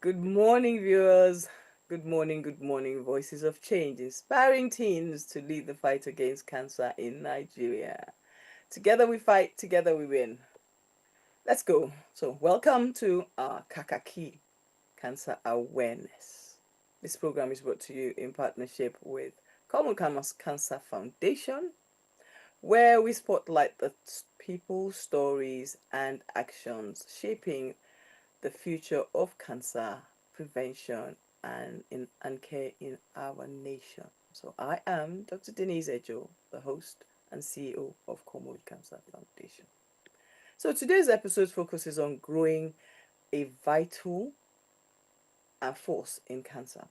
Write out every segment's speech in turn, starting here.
Good morning, viewers. Good morning. Voices of Change, inspiring teens to lead the fight against cancer in Nigeria. Together we fight, together we win. Let's go. So, welcome to our Kakaki Cancer Awareness. This program is brought to you in partnership with Cormode Cancer Foundation, where we spotlight the people, stories, and actions shaping the future of cancer prevention and care in our nation. So I am Dr. Denise Ejoh, the host and CEO of Cormode Cancer Foundation. So today's episode focuses on growing a vital and force in cancer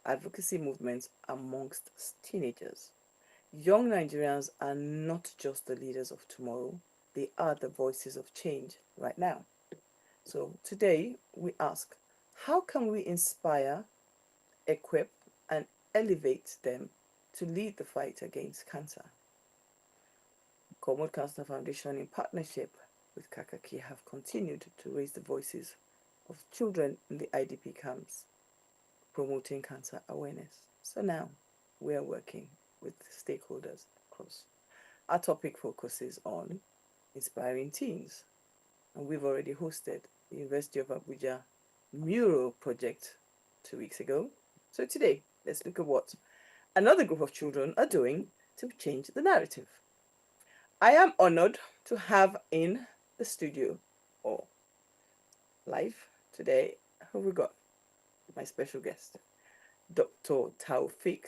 advocacy movements amongst teenagers. Young Nigerians are not just the leaders of tomorrow, they are the voices of change right now. So today we ask, how can we inspire, equip, and elevate them to lead the fight against cancer? Cormode Cancer Foundation, in partnership with Kakaki, have continued to raise the voices of children in the IDP camps, promoting cancer awareness. So now we are working with stakeholders across. Our topic focuses on inspiring teens, and we've already hosted the University of Abuja mural project 2 weeks ago. So today, let's look at what another group of children are doing to change the narrative. I am honored to have in the studio or live today, who we got? My special guest, Dr. Taofeek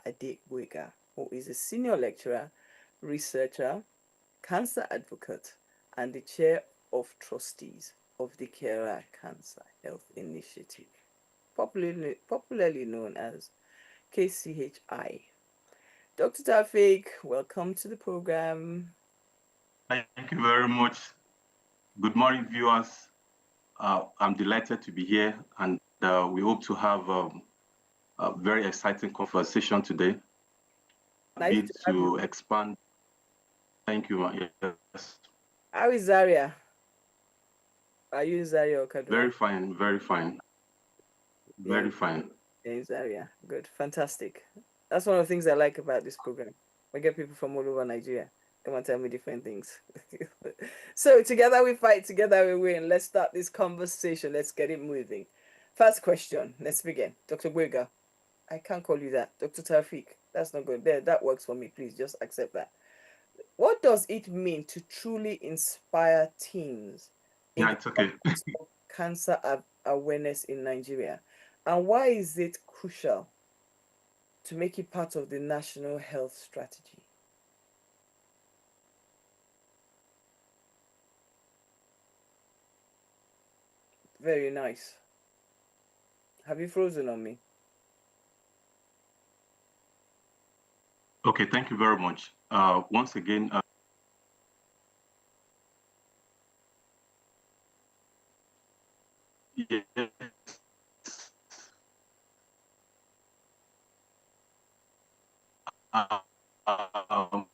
Adegboyega, who is a senior lecturer, researcher, cancer advocate, and the chair of trustees of the Khayr Cancer Health Initiative, popularly known as KCHI. Dr. Taofeek, welcome to the program. Thank you very much. Good morning, viewers. I'm delighted to be here, and we hope to have a very exciting conversation today. Nice to have you. Expand. Thank you. Yes. How is Zaria? Are you in Zaria or Kaduna? Very fine. Very fine. Very fine. In Zaria. Good. Fantastic. That's one of the things I like about this program. We get people from all over Nigeria. Come and tell me different things. So together we fight, together we win. Let's start this conversation. Let's get it moving. First question. Let's begin. Dr. Gwega. I can't call you that. Dr. Taofeek. That's not good. There, that works for me. Please just accept that. What does it mean to truly inspire teens in it's okay. cancer awareness in Nigeria? And why is it crucial to make it part of the national health strategy? Very nice. Have you frozen on me? Okay, thank you very much. Once again, yes. Um,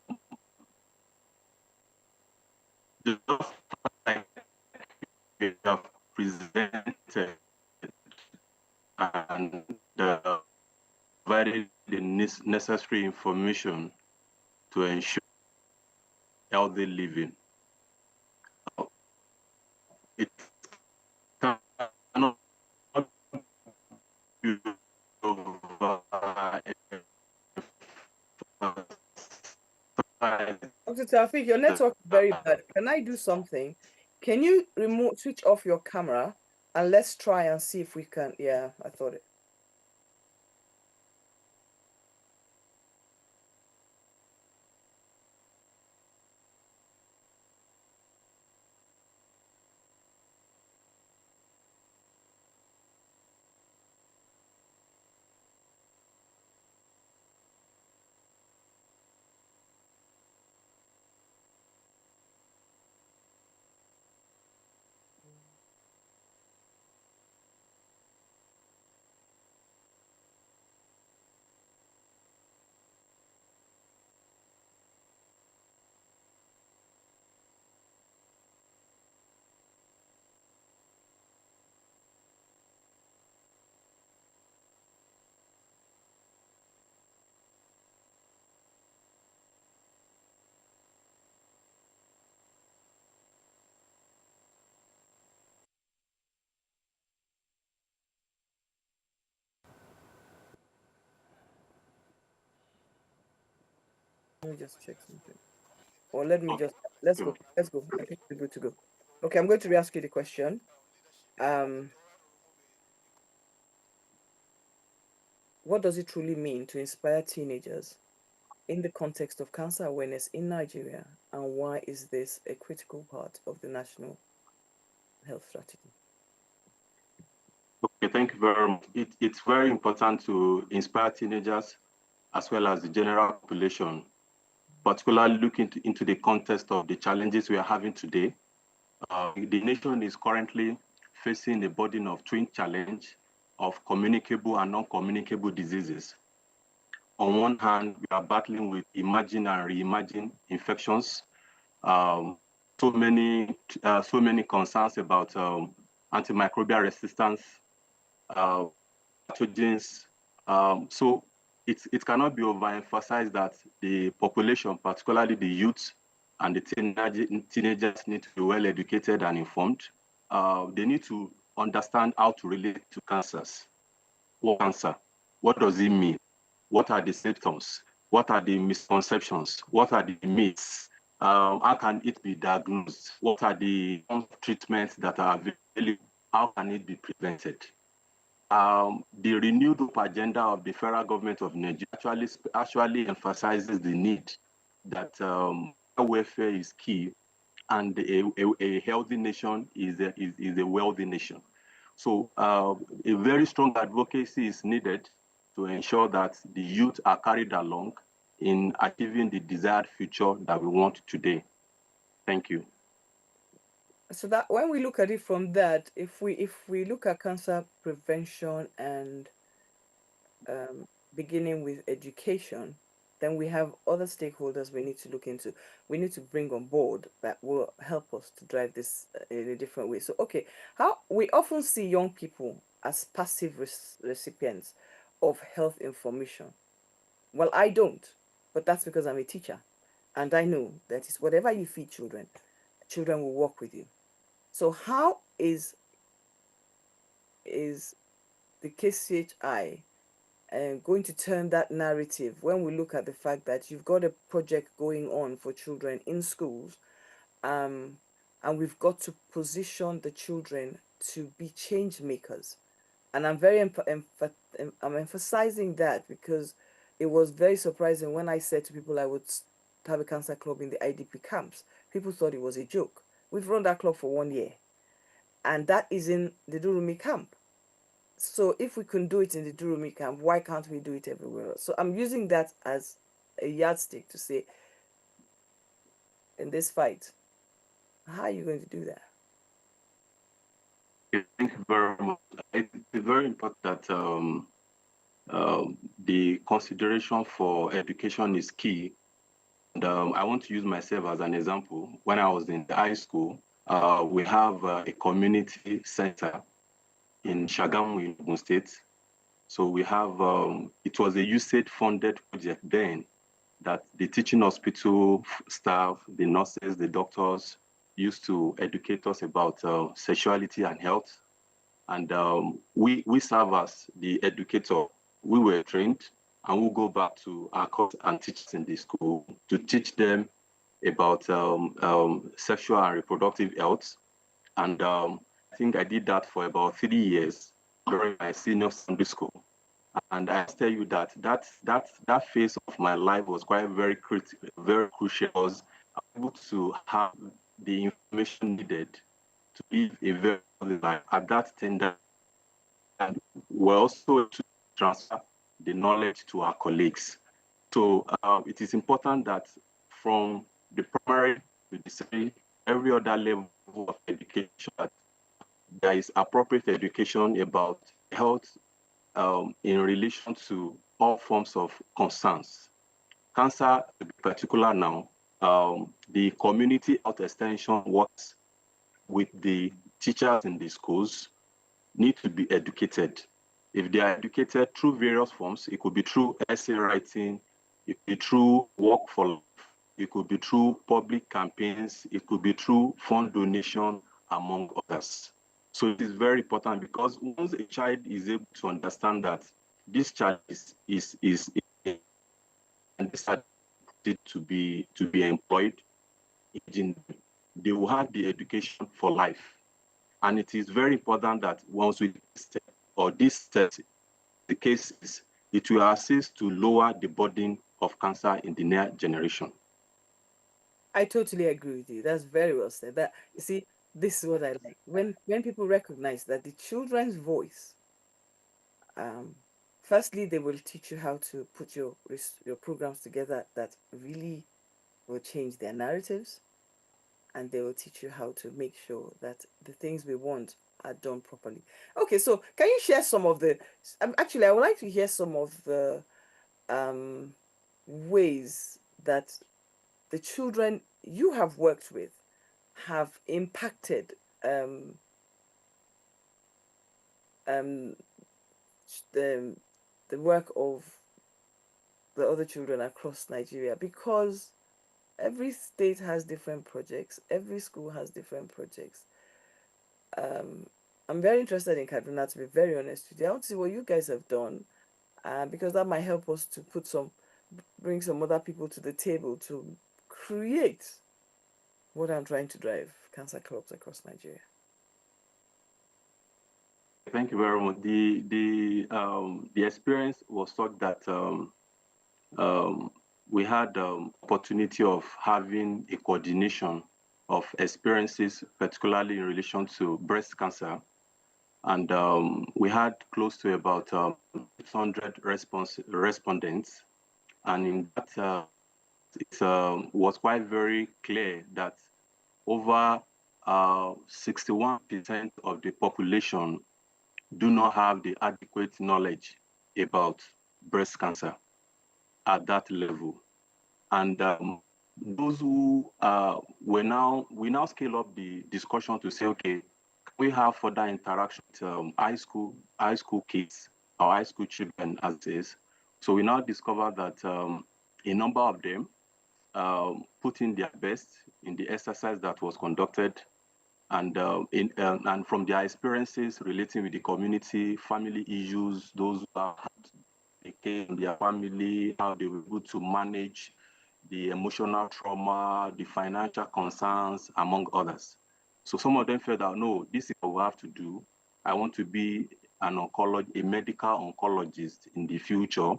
just like you have presented and provided the necessary information to ensure healthy living. It cannot be Dr. Taufik, your network is very bad. Can I do something? Can you switch off your camera and let's try and see if we can. Yeah, I thought it. me just check something. Or let me Okay. just, let's go. Let's go. I think we're good to go. Okay, I'm going to re-ask you the question. What does it truly mean to inspire teenagers in the context of cancer awareness in Nigeria, and why is this a critical part of the national health strategy? Okay, thank you very much. It's very important to inspire teenagers as well as the general population, particularly looking into the context of the challenges we are having today. The nation is currently facing a burden of twin challenge of communicable and non-communicable diseases. On one hand, we are battling with emerging and reimagined infections. So many concerns about antimicrobial resistance, pathogens. So it cannot be overemphasized that the population, particularly the youth and the teenagers, need to be well educated and informed. They need to understand how to relate to cancers. What cancer? What does it mean? What are the symptoms? What are the misconceptions? What are the myths? How can it be diagnosed? What are the treatments that are available? How can it be prevented? The renewed agenda of the federal government of Nigeria actually emphasizes the need that welfare is key, and a healthy nation is a wealthy nation. So a very strong advocacy is needed to ensure that the youth are carried along in achieving the desired future that we want today. Thank you. So that when we look at it from that, if we look at cancer prevention and beginning with education, then we have other stakeholders we need to look into. We need to bring on board that will help us to drive this in a different way. So, okay, how we often see young people as passive recipients of health information. Well, I don't, but that's because I'm a teacher, and I know that it's whatever you feed children, children will work with you. So, how is the KCHI going to turn that narrative when we look at the fact that you've got a project going on for children in schools, and we've got to position the children to be change makers? And I'm emphasizing that because it was very surprising when I said to people I would have a cancer club in the IDP camps. People thought it was a joke. We've run that club for 1 year, and that is in the Durumi camp. So if we can do it in the Durumi camp, why can't we do it everywhere else? So I'm using that as a yardstick to say, in this fight, how are you going to do that? Thank you very much. It's very important that the consideration for education is key. And I want to use myself as an example. When I was in high school, we have a community center in Shagamu, in Ogun State. So we have, it was a USAID-funded project then that the teaching hospital staff, the nurses, the doctors used to educate us about sexuality and health. And we serve as the educator. We were trained, and we'll go back to our course and teachers in the school to teach them about sexual and reproductive health. And I think I did that for about 3 years during my senior secondary school. And I tell you that phase of my life was quite very critical, very crucial. I was able to have the information needed to live a very healthy life at that tender. And we're also to transfer the knowledge to our colleagues. So it is important that from the primary to the secondary, every other level of education, there is appropriate education about health in relation to all forms of concerns. Cancer, to be particular now, the community health extension works with the teachers in the schools need to be educated. If they are educated through various forms, it could be through essay writing, it could be through work for life, it could be through public campaigns, it could be through fund donation, among others. So it is very important because once a child is able to understand that this child is and to be employed, they will have the education for life. And it is very important that once we step, or this step, the cases, it will assist to lower the burden of cancer in the near generation. I totally agree with you. That's very well said. That, you see, this is what I like. When people recognize that the children's voice, um, firstly, they will teach you how to put your programs together that really will change their narratives, and they will teach you how to make sure that the things we want are done properly. Okay, so can you share some of the? Actually, I would like to hear some of the um, ways that the children you have worked with have impacted um, um, the the work of the other children across Nigeria, because every state has different projects, every school has different projects. Um, I'm very interested in Kaduna, to be very honest with you. I want to see what you guys have done, because that might help us to bring some other people to the table to create what I'm trying to drive: cancer clubs across Nigeria. Thank you very much. The experience was such that um, we had opportunity of having a coordination of experiences, particularly in relation to breast cancer. And we had close to about 600 respondents. And in that, it was quite very clear that over 61% of the population do not have the adequate knowledge about breast cancer at that level. And those who we now scale up the discussion to say, okay, can we have further interaction with high school kids or high school children, as it is. So we now discover that a number of them put in their best in the exercise that was conducted, and and from their experiences relating with the community, family issues, those who have had decay in their family, how they were able to manage the emotional trauma, the financial concerns, among others. So some of them felt that, no, this is what we have to do. I want to be a medical oncologist in the future.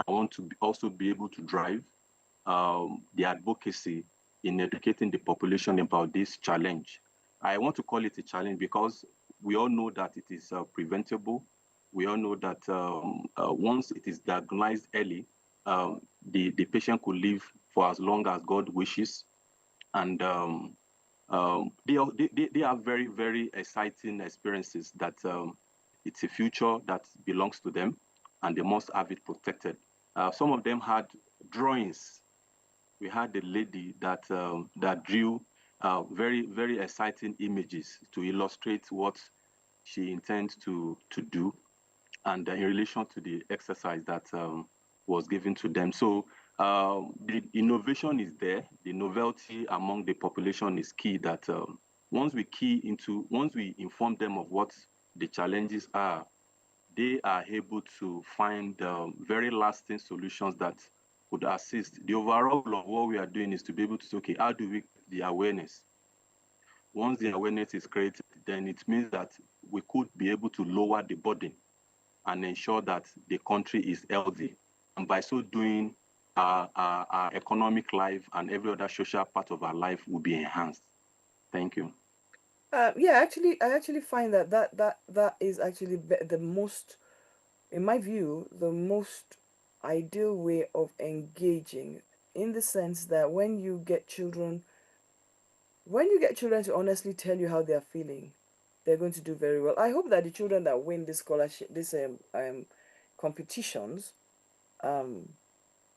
I want to also be able to drive the advocacy in educating the population about this challenge. I want to call it a challenge because we all know that it is preventable. We all know that once it is diagnosed early, the patient could live for as long as God wishes. And they are very, very exciting experiences that it's a future that belongs to them, and they must have it protected. Some of them had drawings. We had a lady that drew very, very exciting images to illustrate what she intends to do, and in relation to the exercise that was given to them. So the innovation is there. The novelty among the population is key. That once we inform them of what the challenges are, they are able to find very lasting solutions that would assist. The overall of what we are doing is to be able to say, okay, how do we get the awareness? Once the awareness is created, then it means that we could be able to lower the burden and ensure that the country is healthy. And by so doing, our economic life and every other social part of our life will be enhanced. Thank you. Yeah, I actually find that is actually the most, in my view, the most ideal way of engaging, in the sense that when you get children to honestly tell you how they are feeling, they're going to do very well. I hope that the children that win this scholarship, this competitions, um,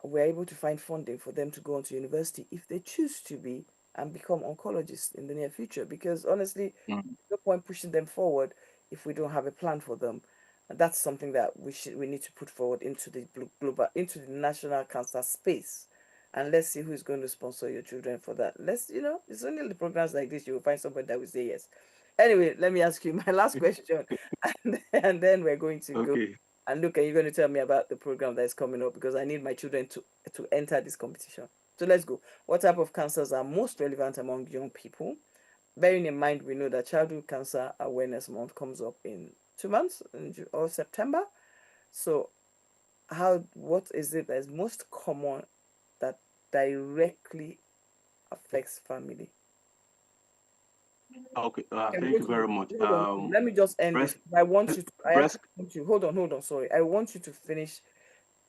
we're able to find funding for them to go on to university if they choose to be and become oncologists in the near future. Because honestly, Mm. no point pushing them forward if we don't have a plan for them. And that's something that we need to put forward into the global, into the national cancer space. And let's see who's going to sponsor your children for that. It's only the programs like this you will find somebody that will say yes. Anyway, let me ask you my last question, and then we're going to go Okay. and look, and you're going to tell me about the program that is coming up, because I need my children to enter this competition. So let's go. What type of cancers are most relevant among young people? Bearing in mind, we know that Childhood Cancer Awareness Month comes up in 2 months, or September. So, what is it that is most common that directly affects family? Okay, Can we thank go you to the, very much. hold on, let me just end this. Breast, I want you to, I breast. actually want you, hold on, sorry. I want you to finish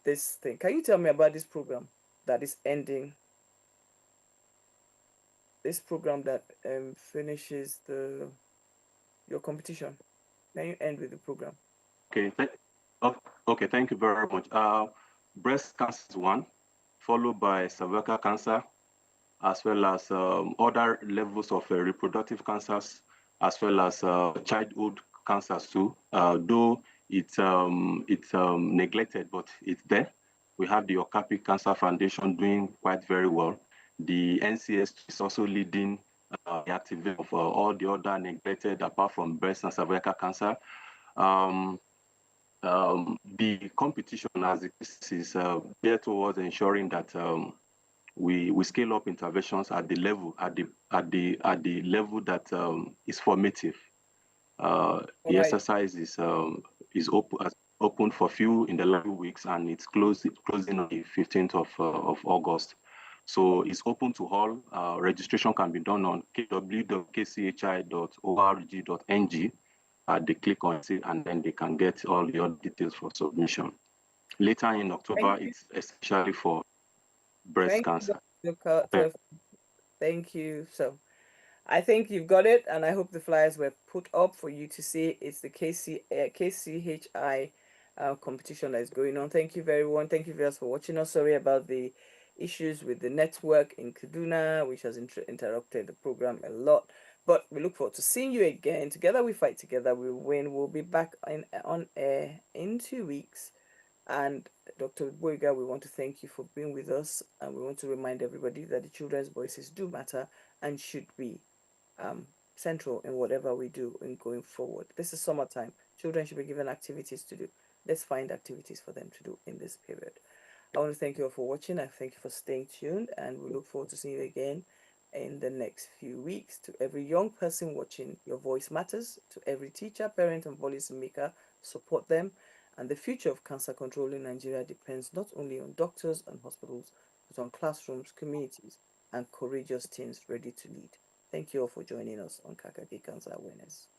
this thing. Can you tell me about this program that is ending? This program that finishes your competition. Can you end with the program? Okay, okay, thank you very much. Breast cancer is one, followed by cervical cancer, as well as other levels of reproductive cancers, as well as childhood cancers too. Though it's neglected, but it's there. We have the Okapi Cancer Foundation doing quite very well. The NCS is also leading the activity of all the other neglected, apart from breast and cervical cancer. Um, the competition, as it is geared towards ensuring that we scale up interventions at the level at the level that is formative. All The right. exercise is open for few in the last weeks, and it's closing on the 15th of August. So it's open to all. Registration can be done on kw.kchi.org.ng. They click on it, and then they can get all the other details for submission. Later in Thank October, you. it's especially for breast Thank you, cancer. Dr. Taofeek. Thank you. So I think you've got it, and I hope the flyers were put up for you to see. It's the KCHI competition that is going on. Thank you, everyone. Thank you, viewers, for watching us. Sorry about the issues with the network in Kaduna, which has interrupted the program a lot. But we look forward to seeing you again. Together we fight, together we win. We'll be back on air in 2 weeks. And Dr. Adegboyega, we want to thank you for being with us, and we want to remind everybody that the children's voices do matter and should be central in whatever we do in going forward. This is summertime. Children should be given activities to do. Let's find activities for them to do in this period. I want to thank you all for watching. I thank you for staying tuned, and we look forward to seeing you again in the next few weeks. To every young person watching, your voice matters. To every teacher, parent, and policy maker, support them. And the future of cancer control in Nigeria depends not only on doctors and hospitals, but on classrooms, communities, and courageous teams ready to lead. Thank you all for joining us on Kakaki Cancer Awareness.